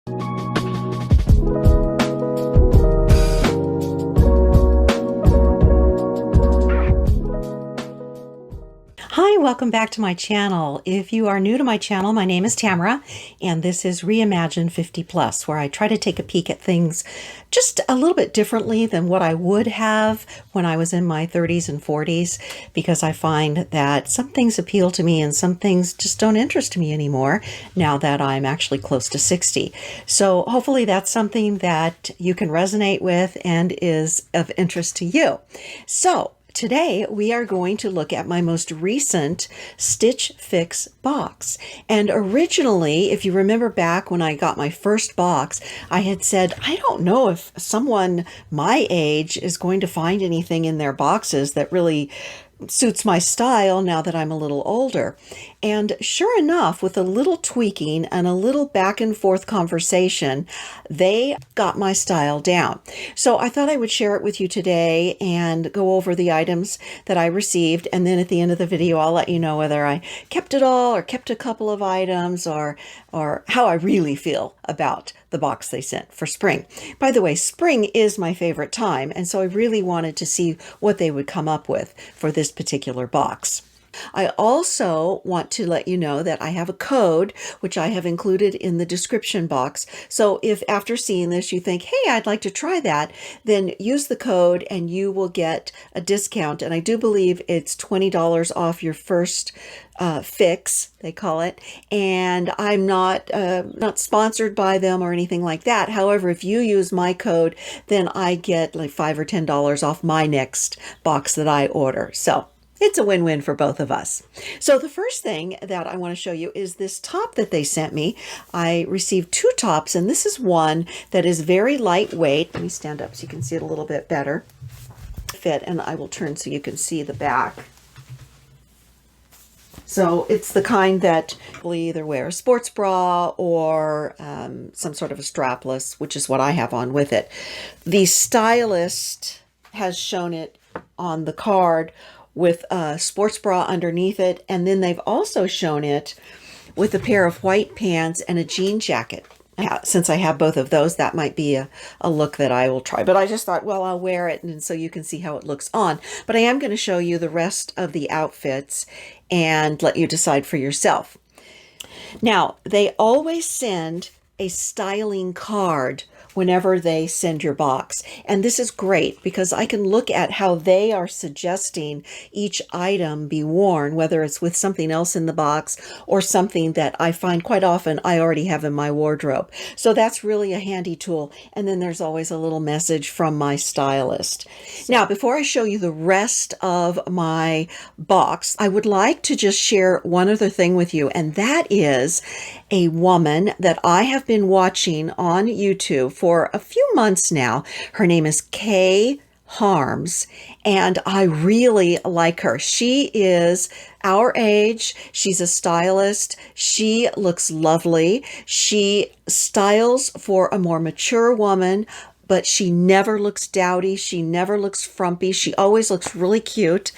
Hi, welcome back to my channel. If you are new to my channel, my name is Tamara, and this is Reimagine 50 Plus, where I try to take a peek at things just a little bit differently than what I would have when I was in my 30s and 40s, because I find that some things appeal to me and some things just don't interest me anymore now that I'm actually close to 60. So hopefully that's something that you can resonate with and is of interest to you. So today, we are going to look at my most recent Stitch Fix box. And originally, if you remember back when I got my first box, I had said, I don't know if someone my age is going to find anything in their boxes that really suits my style now that I'm a little older. And sure enough, with a little tweaking and a little back and forth conversation, they got my style down. So I thought I would share it with you today and go over the items that I received. And then at the end of the video, I'll let you know whether I kept it all or kept a couple of items or how I really feel about the box they sent for spring. By the way, spring is my favorite time, and so I really wanted to see what they would come up with for this particular box. I also want to let you know that I have a code, which I have included in the description box. So if after seeing this you think, hey, I'd like to try that, then use the code and you will get a discount. And I do believe it's $20 off your first fix, they call it. And I'm not sponsored by them or anything like that. However, if you use my code, then I get like $5 or $10 off my next box that I order. So it's a win-win for both of us. So the first thing that I want to show you is this top that they sent me. I received two tops, and this is one that is very lightweight. Let me stand up so you can see it a little bit better. Fit, and I will turn so you can see the back. So it's the kind that will either wear a sports bra or some sort of a strapless, which is what I have on with it. The stylist has shown it on the card with a sports bra underneath it, and then they've also shown it with a pair of white pants and a jean jacket. Since I have both of those, that might be a look that I will try. But I just thought, well, I'll wear it and so you can see how it looks on. But I am going to show you the rest of the outfits and let you decide for yourself. Now, they always send a styling card whenever they send your box. And this is great because I can look at how they are suggesting each item be worn, whether it's with something else in the box or something that I find quite often I already have in my wardrobe. So that's really a handy tool. And then there's always a little message from my stylist. Now, before I show you the rest of my box, I would like to just share one other thing with you, and that is a woman that I have been watching on YouTube for a few months now. Her name is Kay Harms, and I really like her. She is our age. She's a stylist. She looks lovely. She styles for a more mature woman, but she never looks dowdy. She never looks frumpy. She always looks really cute.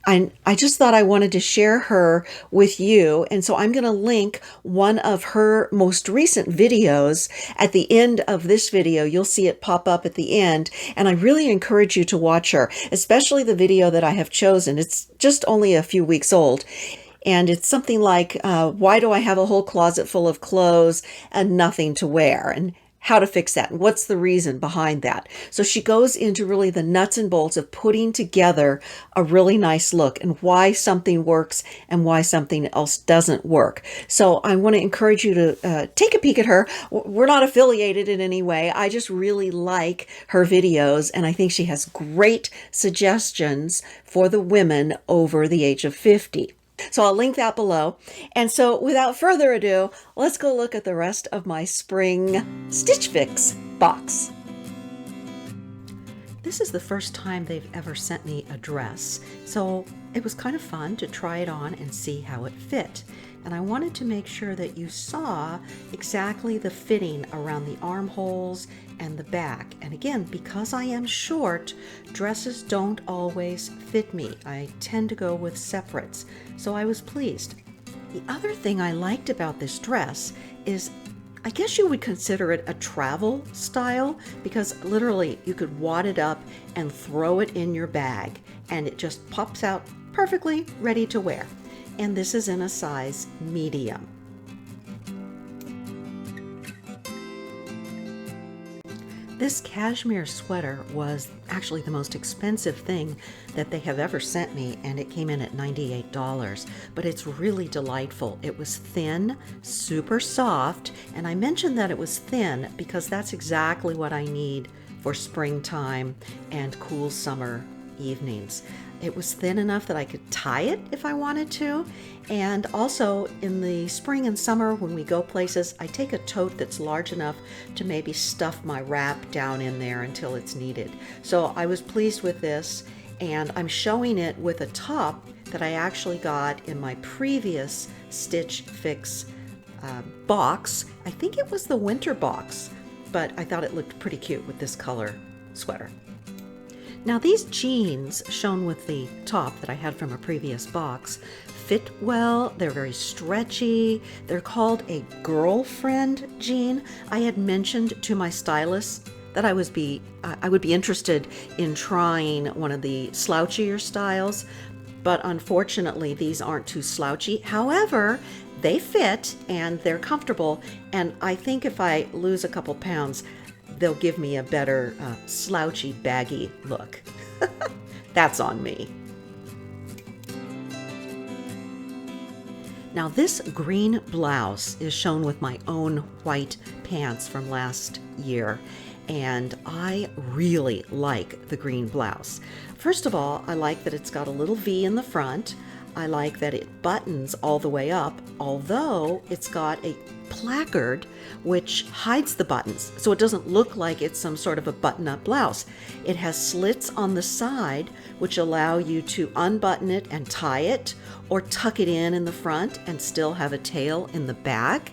And I just thought I wanted to share her with you. And so I'm going to link one of her most recent videos at the end of this video. You'll see it pop up at the end. And I really encourage you to watch her, especially the video that I have chosen. It's just only a few weeks old. And it's something like, why do I have a whole closet full of clothes and nothing to wear? And how to fix that and what's the reason behind that. So she goes into really the nuts and bolts of putting together a really nice look and why something works and why something else doesn't work. So I want to encourage you to take a peek at her. We're not affiliated in any way. I just really like her videos, and I think she has great suggestions for the women over the age of 50. So I'll link that below. And so without further ado, let's go look at the rest of my spring Stitch Fix box. This is the first time they've ever sent me a dress, so it was kind of fun to try it on and see how it fit. And I wanted to make sure that you saw exactly the fitting around the armholes and the back. And again, because I am short, dresses don't always fit me. I tend to go with separates, so I was pleased. The other thing I liked about this dress is I guess you would consider it a travel style because literally you could wad it up and throw it in your bag and it just pops out perfectly ready to wear. And this is in a size medium. This cashmere sweater was actually the most expensive thing that they have ever sent me, and it came in at $98, but it's really delightful. It was thin, super soft, and I mentioned that it was thin because that's exactly what I need for springtime and cool summer evenings. It was thin enough that I could tie it if I wanted to. And also in the spring and summer when we go places, I take a tote that's large enough to maybe stuff my wrap down in there until it's needed. So I was pleased with this, and I'm showing it with a top that I actually got in my previous Stitch Fix box. I think it was the winter box, but I thought it looked pretty cute with this color sweater. Now these jeans, shown with the top that I had from a previous box, fit well. They're very stretchy. They're called a girlfriend jean. I had mentioned to my stylist that I would be interested in trying one of the slouchier styles, but unfortunately these aren't too slouchy. However, they fit and they're comfortable, and I think if I lose a couple pounds, they'll give me a better slouchy, baggy look. That's on me. Now this green blouse is shown with my own white pants from last year, and I really like the green blouse. First of all, I like that it's got a little V in the front. I like that it buttons all the way up, although it's got a placard which hides the buttons, so it doesn't look like it's some sort of a button-up blouse. It has slits on the side which allow you to unbutton it and tie it, or tuck it in the front and still have a tail in the back.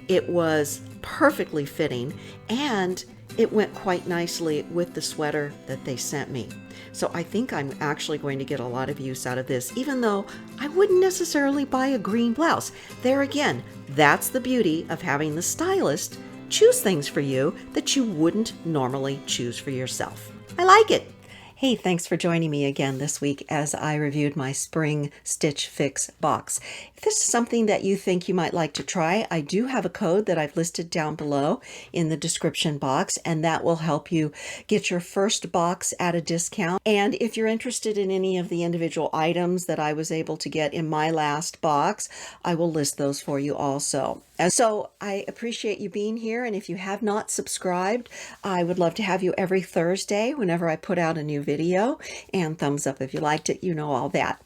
It was perfectly fitting, and it went quite nicely with the sweater that they sent me. So I think I'm actually going to get a lot of use out of this, even though I wouldn't necessarily buy a green blouse. There again, that's the beauty of having the stylist choose things for you that you wouldn't normally choose for yourself. I like it. Hey, thanks for joining me again this week as I reviewed my Spring Stitch Fix box. If this is something that you think you might like to try, I do have a code that I've listed down below in the description box, and that will help you get your first box at a discount. And if you're interested in any of the individual items that I was able to get in my last box, I will list those for you also. And so I appreciate you being here, and if you have not subscribed, I would love to have you every Thursday whenever I put out a new video, and thumbs up if you liked it, you know all that.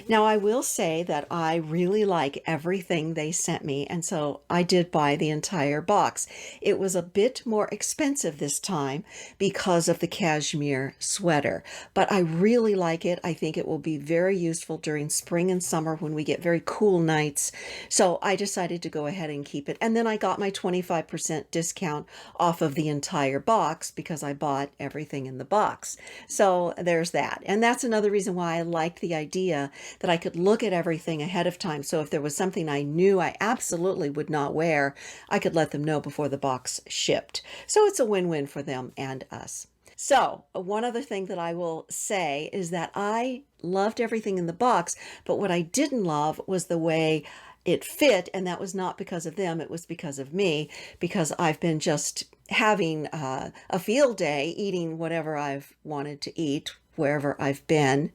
Now I will say that I really like everything they sent me, and so I did buy the entire box. It was a bit more expensive this time because of the cashmere sweater, but I really like it. I think it will be very useful during spring and summer when we get very cool nights, so I decided to go ahead and keep it. And then I got my 25% discount off of the entire box because I bought everything in the box. So there's that. And that's another reason why I liked the idea that I could look at everything ahead of time. So if there was something I knew I absolutely would not wear, I could let them know before the box shipped. So it's a win-win for them and us. So one other thing that I will say is that I loved everything in the box, but what I didn't love was the way it fit, and that was not because of them, it was because of me, because I've been just having a field day eating whatever I've wanted to eat wherever I've been.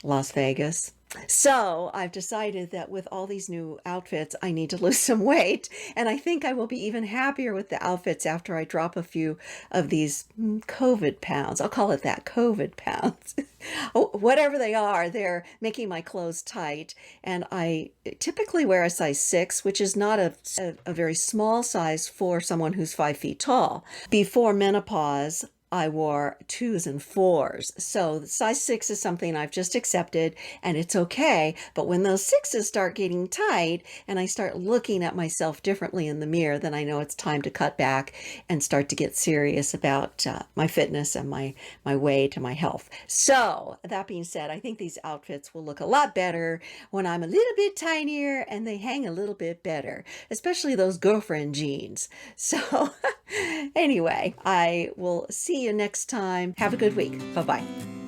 Las Vegas. So I've decided that with all these new outfits, I need to lose some weight. And I think I will be even happier with the outfits after I drop a few of these COVID pounds. I'll call it that, COVID pounds. Whatever they are, they're making my clothes tight. And I typically wear a size 6, which is not a very small size for someone who's 5 feet tall. Before menopause, I wore 2s and 4s. So the size 6 is something I've just accepted, and it's okay. But when those 6s start getting tight and I start looking at myself differently in the mirror, then I know it's time to cut back and start to get serious about my fitness and my weight and my health. So that being said, I think these outfits will look a lot better when I'm a little bit tinier and they hang a little bit better, especially those girlfriend jeans. So anyway, I will see you next time. Have a good week. Bye-bye.